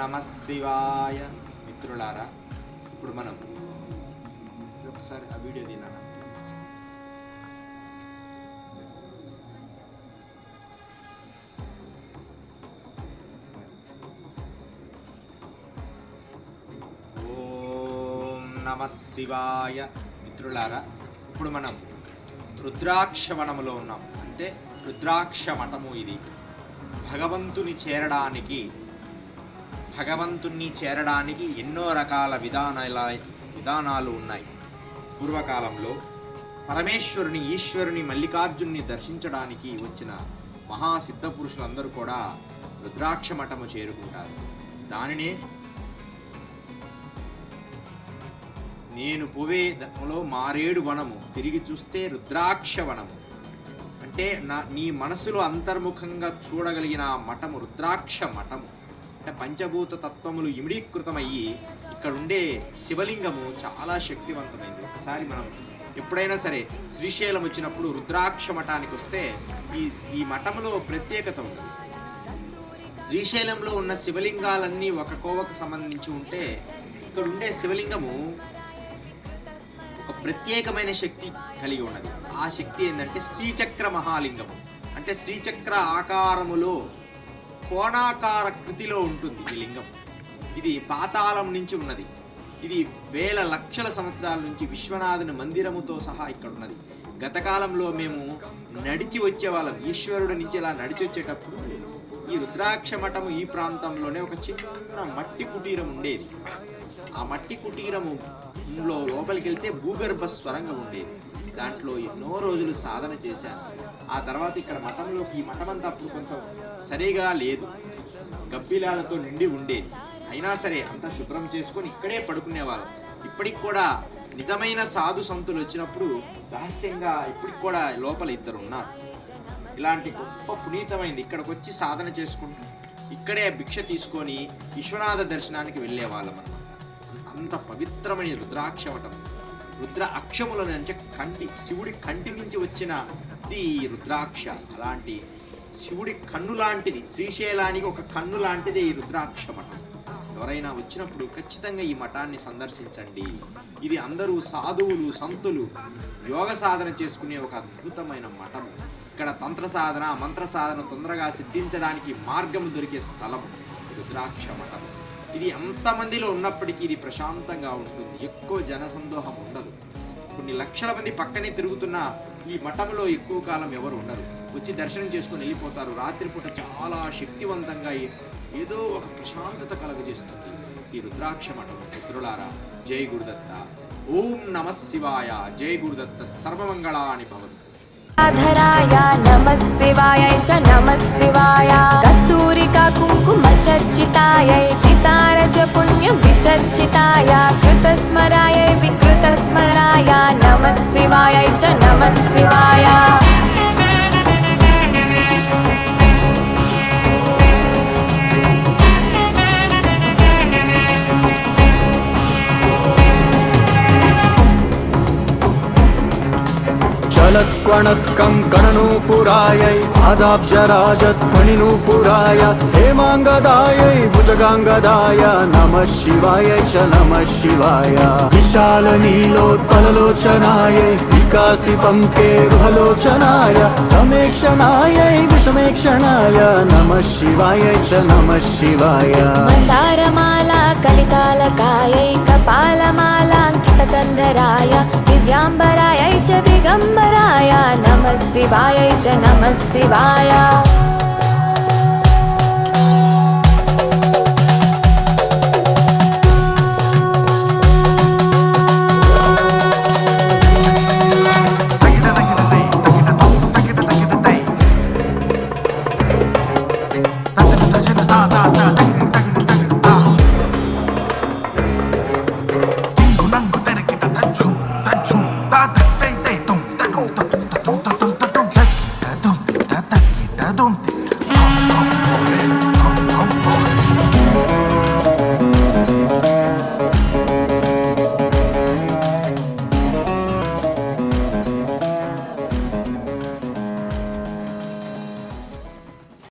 నమ శివాయ. మిత్రులారా, ఇప్పుడు మనం ఒకసారి ఆ వీడియో తిన్నాను. ఓం నమ శివాయ. మిత్రులారా, ఇప్పుడు మనం రుద్రాక్ష వనములో ఉన్నాం. అంటే రుద్రాక్ష మఠము ఇది. భగవంతుని చేరడానికి ఎన్నో రకాల విధానాలు ఉన్నాయి. పూర్వకాలంలో పరమేశ్వరుని, ఈశ్వరుని, మల్లికార్జున్ని దర్శించడానికి వచ్చిన మహాసిద్ధ పురుషులందరూ కూడా రుద్రాక్ష మఠము చేరుకుంటారు. దానినే నేను పోవేలో మారేడు వనము, తిరిగి చూస్తే రుద్రాక్ష వనము. అంటే నీ మనసులో అంతర్ముఖంగా చూడగలిగిన మఠము రుద్రాక్ష మఠము. అంటే పంచభూత తత్వములు ఇమిడీకృతమయ్యి ఇక్కడ ఉండే శివలింగము చాలా శక్తివంతమైంది. ఒకసారి మనం ఎప్పుడైనా సరే శ్రీశైలం వచ్చినప్పుడు రుద్రాక్ష మఠానికి వస్తే ఈ మఠంలో ప్రత్యేకత ఉంది. శ్రీశైలంలో ఉన్న శివలింగాలన్నీ ఒక కోవకు సంబంధించి ఉంటే, ఇక్కడ ఉండే శివలింగము ఒక ప్రత్యేకమైన శక్తి కలిగి ఉన్నది. ఆ శక్తి ఏంటంటే శ్రీచక్ర మహాలింగము. అంటే శ్రీచక్ర ఆకారములో కోణాకార కృతిలో ఉంటుంది ఈ లింగం. ఇది పాతాళం నుంచి ఉన్నది. ఇది వేల లక్షల సంవత్సరాల నుంచి విశ్వనాథుని మందిరముతో సహా ఇక్కడ ఉన్నది. గతకాలంలో మేము నడిచి వచ్చేవాళ్ళం. ఈశ్వరుడి నుంచి ఇలా నడిచి వచ్చేటప్పుడు ఈ రుద్రాక్ష మఠము ఈ ప్రాంతంలోనే ఒక చిన్న మట్టి కుటీరం ఉండేది. ఆ మట్టి కుటీరములో లోపలికి వెళ్తే భూగర్భ స్వరంగం ఉండేది. దాంట్లో ఎన్నో రోజులు సాధన చేశాను. ఆ తర్వాత ఇక్కడ మఠంలోకి, ఈ మఠం అంతా అప్పుడు కొంత సరిగా లేదు, గబ్బిలాలతో నిండి ఉండేది. అయినా సరే అంతా శుభ్రం చేసుకొని ఇక్కడే పడుకునేవాళ్ళం. ఇప్పటికి కూడా నిజమైన సాధు సంతులు వచ్చినప్పుడు రహస్యంగా ఇప్పటికి కూడా లోపల ఇద్దరు ఉన్నారు. ఇలాంటి గొప్ప పునీతమైంది. ఇక్కడికి వచ్చి సాధన చేసుకుంటూ ఇక్కడే భిక్ష తీసుకొని విశ్వనాథ దర్శనానికి వెళ్ళేవాళ్ళం అన్నమాట. అంత పవిత్రమైన రుద్రాక్ష మఠం. రుద్ర అక్షముల నుంచి శివుడి కంటి నుంచి వచ్చిన ఈ రుద్రాక్ష. అలాంటి శివుడి కన్ను లాంటిది, శ్రీశైలానికి ఒక కన్ను లాంటిది ఈ రుద్రాక్ష మఠం. ఎవరైనా వచ్చినప్పుడు ఖచ్చితంగా ఈ మఠాన్ని సందర్శించండి. ఇది అందరూ సాధువులు, సంతులు యోగ సాధన చేసుకునే ఒక అద్భుతమైన మఠము. ఇక్కడ తంత్ర సాధన, మంత్ర సాధన తొందరగా సిద్ధించడానికి మార్గం దొరికే స్థలం రుద్రాక్ష మఠం. ఇది ఎంతమందిలో ఉన్నప్పటికీ ఇది ప్రశాంతంగా ఉంటుంది. ఎక్కువ జనసందోహం ఉండదు. కొన్ని లక్షల మంది పక్కనే తిరుగుతున్న ఈ మఠంలో ఎక్కువ కాలం ఎవరు ఉండరు. వచ్చి దర్శనం చేసుకొని వెళ్ళిపోతారు. రాత్రిపూట చాలా శక్తివంతంగా ఏదో ఒక ప్రశాంతత కలగజేస్తుంది ఈ రుద్రాక్ష మఠం. మిత్రులారా, జై గురుదత్త. ఓం నమ శివాయ. జై గురుదత్త. సర్వమంగళాని భవంతు. धराय नमः शिवाय च नमः शिवाय कस्तूरिका कुङ्कुम चर्चिताय चितारज पुण्यं विचर्चिताय कृतस्मराय विकृतस्मराय नमः शिवाय च नमः शिवाय. चलत्कणत्कङ्कणनूपुरायै पादाब्जराजध्वनिनूपुराय हेमाङ्गदायै भुजगाङ्गदाय नमः शिवाय च नमः शिवाय. विशालनीलोत्पललोचनायै विकासिपङ्केरुहलोचनाय समेक्षणायै विषमेक्षणाय नमः शिवाय च नमः शिवाय. मन्दारमाला कलितालकायै कपालमालाङ्कितकन्धराय दिव्याम्बरायै च दिगम्बराय नमः शिवाय च नमः शिवाय.